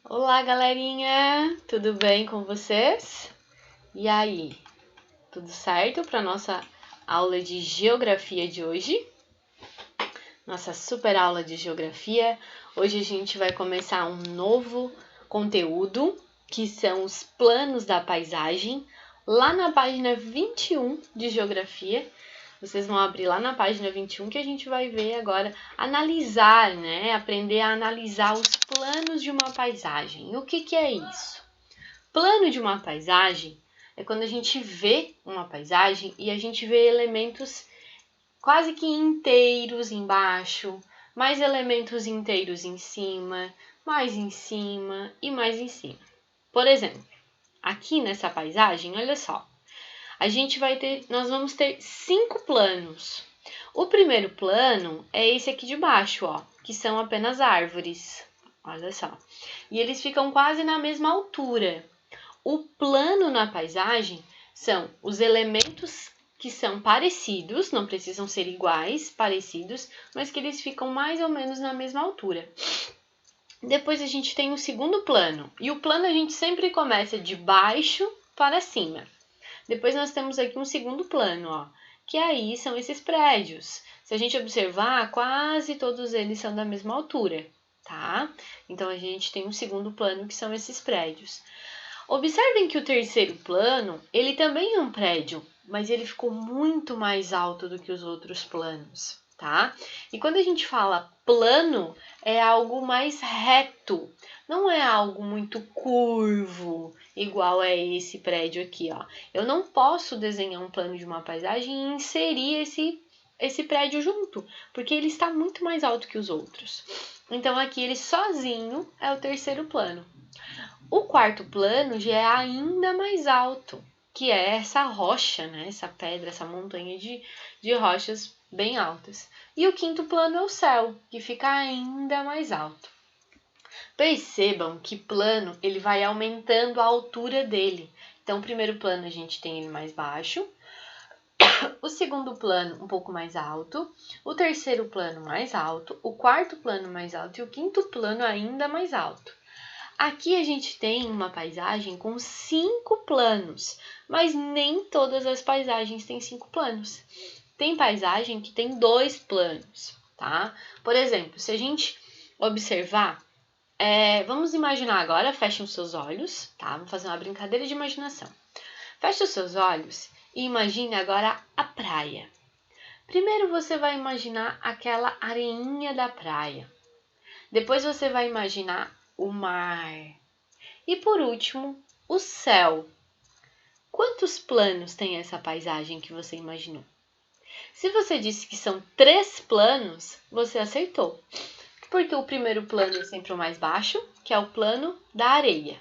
Olá, galerinha! Tudo bem com vocês? E aí, tudo certo para nossa aula de geografia de hoje? Nossa super aula de geografia. Hoje a gente vai começar um novo conteúdo, que são os planos da paisagem, lá na página 21 de geografia. Vocês vão abrir lá na página 21 que a gente vai ver agora, analisar, né? Aprender a analisar os planos de uma paisagem. E o que é isso? Plano de uma paisagem é quando a gente vê uma paisagem e a gente vê elementos quase que inteiros embaixo, mais elementos inteiros em cima e mais em cima. Por exemplo, aqui nessa paisagem, olha só. Nós vamos ter 5 planos. O primeiro plano é esse aqui de baixo, ó, que são apenas árvores. Olha só. E eles ficam quase na mesma altura. O plano na paisagem são os elementos que são parecidos, não precisam ser iguais, parecidos, mas que eles ficam mais ou menos na mesma altura. Depois a gente tem o segundo plano. E o plano a gente sempre começa de baixo para cima. Depois nós temos aqui um segundo plano, ó, que aí são esses prédios. Se a gente observar, quase todos eles são da mesma altura, tá? Então a gente tem um segundo plano, que são esses prédios. Observem que o terceiro plano, ele também é um prédio, mas ele ficou muito mais alto do que os outros planos, tá? E quando a gente fala plano, é algo mais reto, não é algo muito curvo, igual é esse prédio aqui, ó. Eu não posso desenhar um plano de uma paisagem e inserir esse prédio junto, porque ele está muito mais alto que os outros. Então aqui ele sozinho é o terceiro plano. O quarto plano já é ainda mais alto, que é essa rocha, né? Essa pedra, essa montanha de rochas bem altas. E o quinto plano é o céu, que fica ainda mais alto. Percebam que plano ele vai aumentando a altura dele. Então, o primeiro plano a gente tem ele mais baixo, o segundo plano um pouco mais alto, o terceiro plano mais alto, o quarto plano mais alto e o quinto plano ainda mais alto. Aqui a gente tem uma paisagem com 5 planos, mas nem todas as paisagens têm 5 planos. Tem paisagem que tem 2 planos, tá? Por exemplo, se a gente observar, vamos imaginar agora, fechem os seus olhos, tá? Vamos fazer uma brincadeira de imaginação. Feche os seus olhos e imagine agora a praia. Primeiro você vai imaginar aquela areinha da praia. Depois você vai imaginar o mar. E por último, o céu. Quantos planos tem essa paisagem que você imaginou? Se você disse que são 3 planos, você acertou. Porque o primeiro plano é sempre o mais baixo, que é o plano da areia.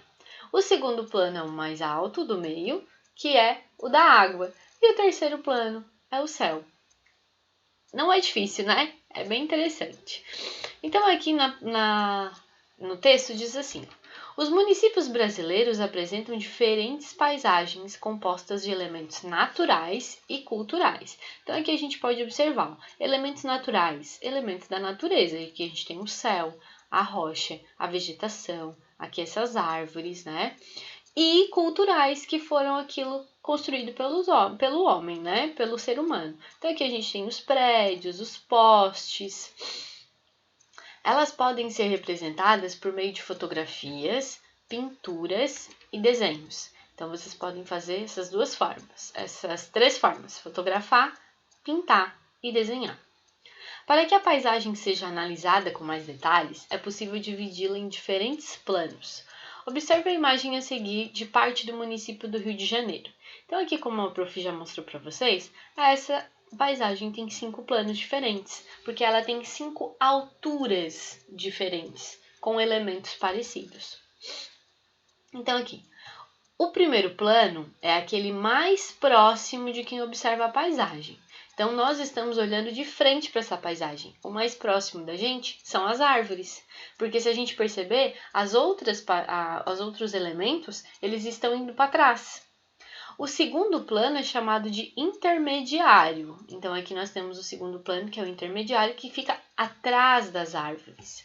O segundo plano é o mais alto, do meio, que é o da água. E o terceiro plano é o céu. Não é difícil, né? É bem interessante. Então aqui no texto diz assim: os municípios brasileiros apresentam diferentes paisagens compostas de elementos naturais e culturais. Então aqui a gente pode observar elementos naturais, elementos da natureza. Aqui a gente tem o céu, a rocha, a vegetação, aqui essas árvores, né? E culturais, que foram aquilo construído pelo homem, né? Pelo ser humano. Então aqui a gente tem os prédios, os postes. Elas podem ser representadas por meio de fotografias, pinturas e desenhos. Então, vocês podem fazer essas 3 formas: fotografar, pintar e desenhar. Para que a paisagem seja analisada com mais detalhes, é possível dividi-la em diferentes planos. Observe a imagem a seguir de parte do município do Rio de Janeiro. Então, aqui, como a prof já mostrou para vocês, essa paisagem tem 5 planos diferentes, porque ela tem 5 alturas diferentes, com elementos parecidos. Então aqui, o primeiro plano é aquele mais próximo de quem observa a paisagem. Então nós estamos olhando de frente para essa paisagem. O mais próximo da gente são as árvores, porque se a gente perceber, os outros elementos, eles estão indo para trás. O segundo plano é chamado de intermediário. Então, aqui nós temos o segundo plano, que é o intermediário, que fica atrás das árvores.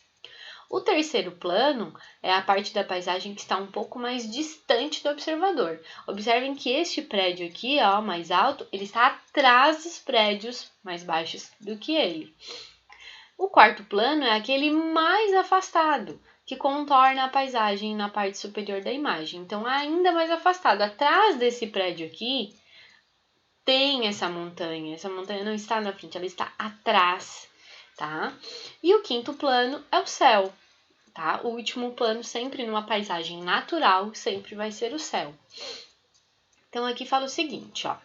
O terceiro plano é a parte da paisagem que está um pouco mais distante do observador. Observem que este prédio aqui, ó, mais alto, ele está atrás dos prédios mais baixos do que ele. O quarto plano é aquele mais afastado, que contorna a paisagem na parte superior da imagem. Então, ainda mais afastado. Atrás desse prédio aqui, tem essa montanha. Essa montanha não está na frente, ela está atrás, tá? E o quinto plano é o céu, tá? O último plano, sempre numa paisagem natural, sempre vai ser o céu. Então, aqui fala o seguinte, ó.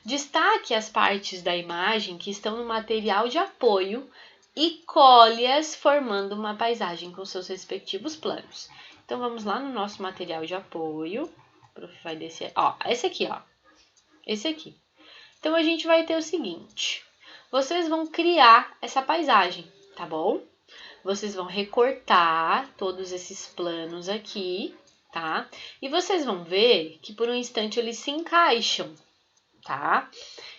Destaque as partes da imagem que estão no material de apoio e colhe-as formando uma paisagem com seus respectivos planos. Então, vamos lá no nosso material de apoio. O prof vai descer. Ó, esse aqui, ó. Esse aqui. Então, a gente vai ter o seguinte. Vocês vão criar essa paisagem, tá bom? Vocês vão recortar todos esses planos aqui, tá? E vocês vão ver que por um instante eles se encaixam, tá?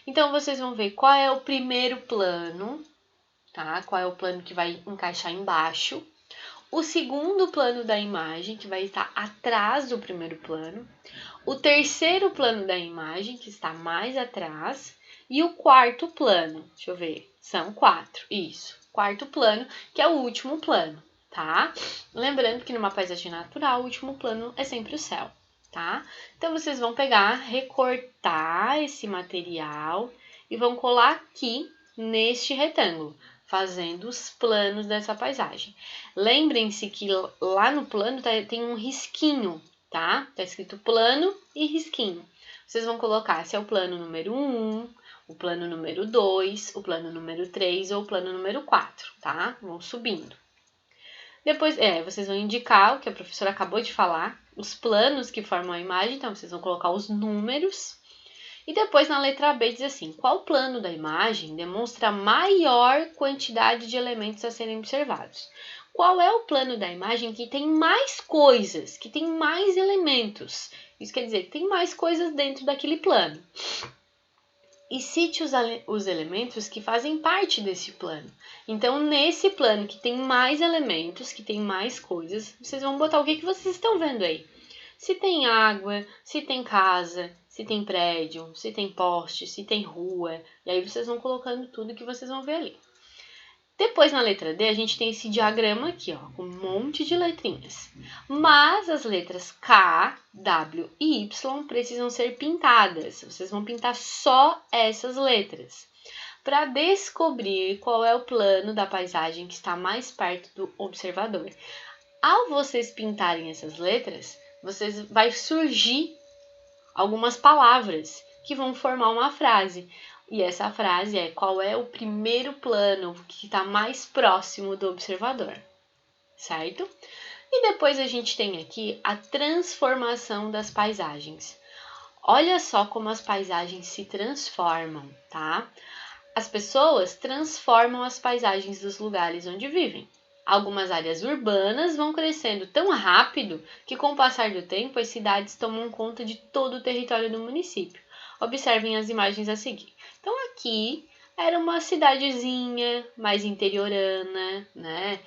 Então, vocês vão ver qual é o primeiro plano, tá? Qual é o plano que vai encaixar embaixo. O segundo plano da imagem, que vai estar atrás do primeiro plano. O terceiro plano da imagem, que está mais atrás. E o quarto plano, deixa eu ver, são 4, isso. Quarto plano, que é o último plano, tá? Lembrando que numa paisagem natural, o último plano é sempre o céu, tá? Então, vocês vão pegar, recortar esse material e vão colar aqui neste retângulo, fazendo os planos dessa paisagem. Lembrem-se que lá no plano tem um risquinho, tá? Tá escrito plano e risquinho. Vocês vão colocar se é o plano número 1, o plano número 2, o plano número 3 ou o plano número 4, tá? Vão subindo. Depois, vocês vão indicar o que a professora acabou de falar, os planos que formam a imagem, então vocês vão colocar os números. E depois na letra B diz assim, qual plano da imagem demonstra maior quantidade de elementos a serem observados? Qual é o plano da imagem que tem mais coisas, que tem mais elementos? Isso quer dizer que tem mais coisas dentro daquele plano. E cite os elementos que fazem parte desse plano. Então, nesse plano que tem mais elementos, que tem mais coisas, vocês vão botar o que vocês estão vendo aí. Se tem água, se tem casa, se tem prédio, se tem poste, se tem rua. E aí vocês vão colocando tudo que vocês vão ver ali. Depois, na letra D, a gente tem esse diagrama aqui, ó, com um monte de letrinhas. Mas as letras K, W e Y precisam ser pintadas. Vocês vão pintar só essas letras, para descobrir qual é o plano da paisagem que está mais perto do observador. Ao vocês pintarem essas letras, vai surgir algumas palavras que vão formar uma frase. E essa frase é qual é o primeiro plano que está mais próximo do observador, certo? E depois a gente tem aqui a transformação das paisagens. Olha só como as paisagens se transformam, tá? As pessoas transformam as paisagens dos lugares onde vivem. Algumas áreas urbanas vão crescendo tão rápido que, com o passar do tempo, as cidades tomam conta de todo o território do município. Observem as imagens a seguir. Então, aqui era uma cidadezinha mais interiorana, né?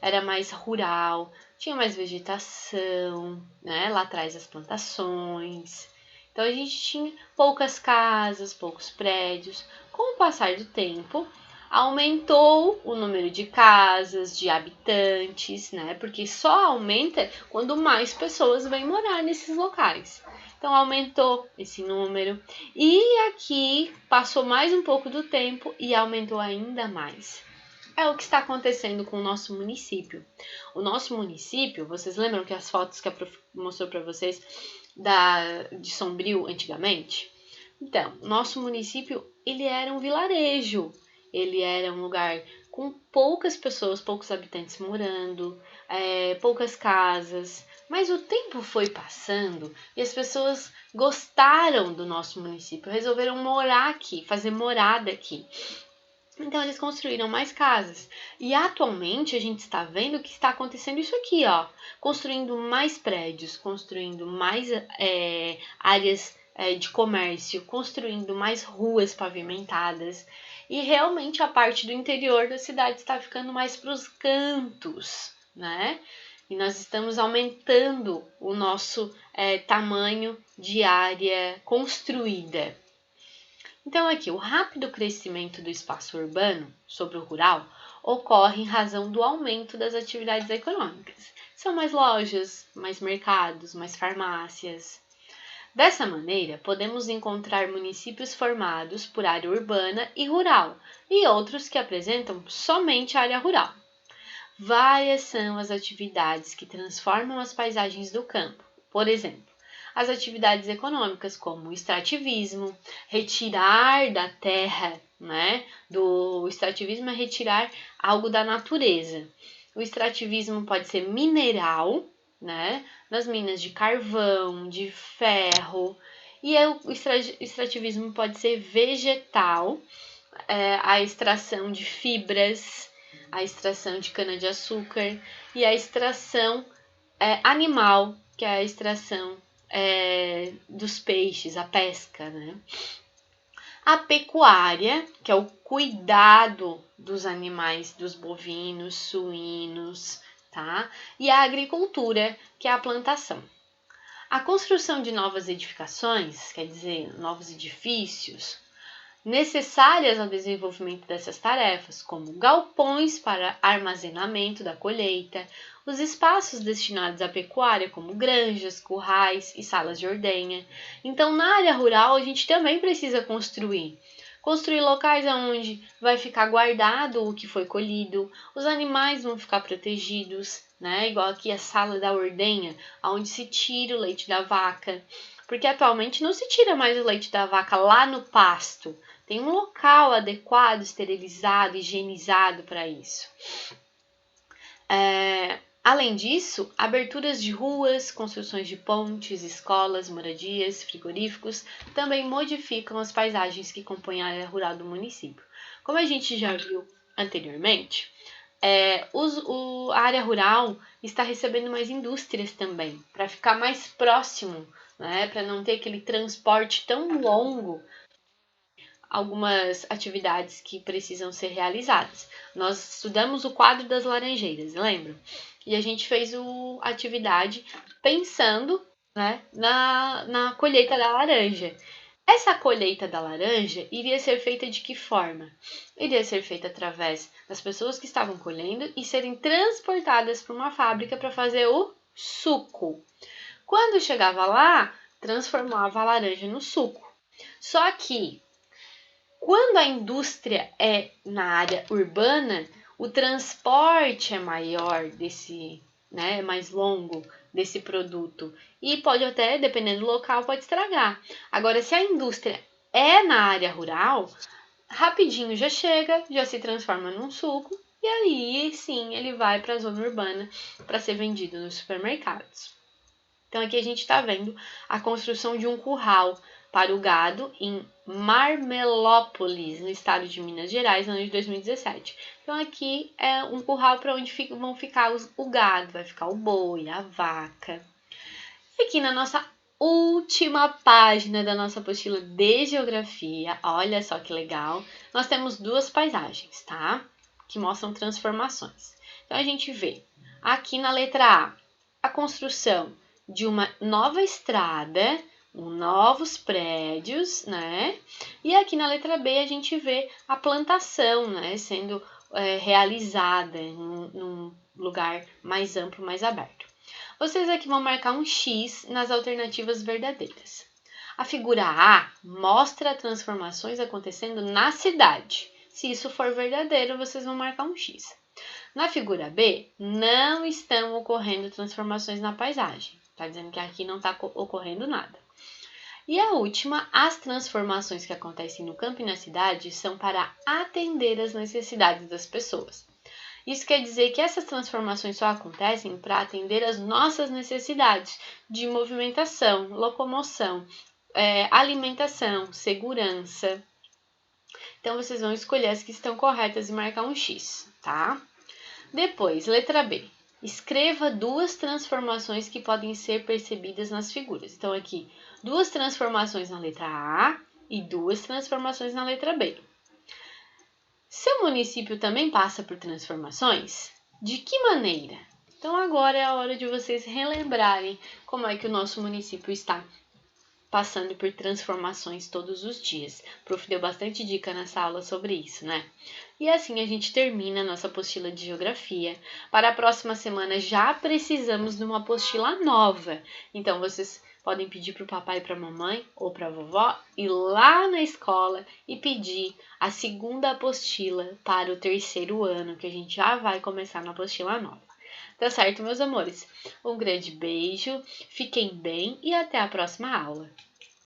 Era mais rural, tinha mais vegetação, né? Lá atrás as plantações. Então, a gente tinha poucas casas, poucos prédios. Com o passar do tempo, aumentou o número de casas, de habitantes, né? Porque só aumenta quando mais pessoas vêm morar nesses locais. Então, aumentou esse número. E aqui passou mais um pouco do tempo e aumentou ainda mais. É o que está acontecendo com o nosso município. O nosso município, vocês lembram que as fotos que a prof mostrou para vocês de Sombrio antigamente? Então, nosso município, ele era um vilarejo. Ele era um lugar com poucas pessoas, poucos habitantes morando, poucas casas. Mas o tempo foi passando e as pessoas gostaram do nosso município, resolveram morar aqui, fazer morada aqui. Então, eles construíram mais casas. E atualmente a gente está vendo que está acontecendo isso aqui, ó. Construindo mais prédios, construindo mais áreas de comércio, construindo mais ruas pavimentadas. E realmente a parte do interior da cidade está ficando mais para os cantos, né? E nós estamos aumentando o nosso tamanho de área construída. Então, aqui, o rápido crescimento do espaço urbano sobre o rural ocorre em razão do aumento das atividades econômicas. São mais lojas, mais mercados, mais farmácias. Dessa maneira, podemos encontrar municípios formados por área urbana e rural, e outros que apresentam somente área rural. Várias são as atividades que transformam as paisagens do campo. Por exemplo, as atividades econômicas como o extrativismo, retirar da terra, né? O extrativismo é retirar algo da natureza. O extrativismo pode ser mineral, né? Nas minas de carvão, de ferro. E o extrativismo pode ser vegetal, a extração de fibras, a extração de cana-de-açúcar e a extração animal, que é a extração dos peixes, a pesca, né? A pecuária, que é o cuidado dos animais, dos bovinos, suínos, tá? E a agricultura, que é a plantação. A construção de novas edificações, quer dizer, novos edifícios, necessárias ao desenvolvimento dessas tarefas, como galpões para armazenamento da colheita, os espaços destinados à pecuária, como granjas, currais e salas de ordenha. Então, na área rural, a gente também precisa construir locais onde vai ficar guardado o que foi colhido, os animais vão ficar protegidos, né? Igual aqui a sala da ordenha, onde se tira o leite da vaca, porque atualmente não se tira mais o leite da vaca lá no pasto. Tem um local adequado, esterilizado, higienizado para isso. Além disso, aberturas de ruas, construções de pontes, escolas, moradias, frigoríficos também modificam as paisagens que compõem a área rural do município. Como a gente já viu anteriormente, a área rural está recebendo mais indústrias também, para ficar mais próximo, né, para não ter aquele transporte tão longo, algumas atividades que precisam ser realizadas. Nós estudamos o quadro das laranjeiras, lembra? E a gente fez a atividade pensando, né, na colheita da laranja. Essa colheita da laranja iria ser feita de que forma? Iria ser feita através das pessoas que estavam colhendo e serem transportadas para uma fábrica para fazer o suco. Quando chegava lá, transformava a laranja no suco. Só que, quando a indústria é na área urbana, o transporte é maior mais longo desse produto. E pode até, dependendo do local, pode estragar. Agora, se a indústria é na área rural, rapidinho já chega, já se transforma num suco, e aí sim ele vai para a zona urbana para ser vendido nos supermercados. Então aqui a gente está vendo a construção de um curral para o gado em Marmelópolis, no estado de Minas Gerais, no ano de 2017. Então aqui é um curral para onde vão ficar o gado, vai ficar o boi, a vaca. E aqui na nossa última página da nossa apostila de geografia, olha só que legal, nós temos duas paisagens, tá? Que mostram transformações. Então a gente vê aqui na letra A construção de uma nova estrada, novos prédios, né? E aqui na letra B a gente vê a plantação, né, sendo realizada num lugar mais amplo, mais aberto. Vocês aqui vão marcar um X nas alternativas verdadeiras. A figura A mostra transformações acontecendo na cidade. Se isso for verdadeiro, vocês vão marcar um X. Na figura B, não estão ocorrendo transformações na paisagem. Está dizendo que aqui não está ocorrendo nada. E a última, as transformações que acontecem no campo e na cidade são para atender às necessidades das pessoas. Isso quer dizer que essas transformações só acontecem para atender às nossas necessidades de movimentação, locomoção, alimentação, segurança. Então, vocês vão escolher as que estão corretas e marcar um X, tá? Depois, letra B. Escreva duas transformações que podem ser percebidas nas figuras. Então, aqui, duas transformações na letra A e duas transformações na letra B. Seu município também passa por transformações? De que maneira? Então agora é a hora de vocês relembrarem como é que o nosso município está passando por transformações todos os dias. O prof deu bastante dica nessa aula sobre isso, né? E assim a gente termina a nossa apostila de geografia. Para a próxima semana já precisamos de uma apostila nova. Então vocês podem pedir para o papai e para a mamãe ou para a vovó ir lá na escola e pedir a segunda apostila para o terceiro ano, que a gente já vai começar na apostila nova. Tá certo, meus amores? Um grande beijo, fiquem bem e até a próxima aula.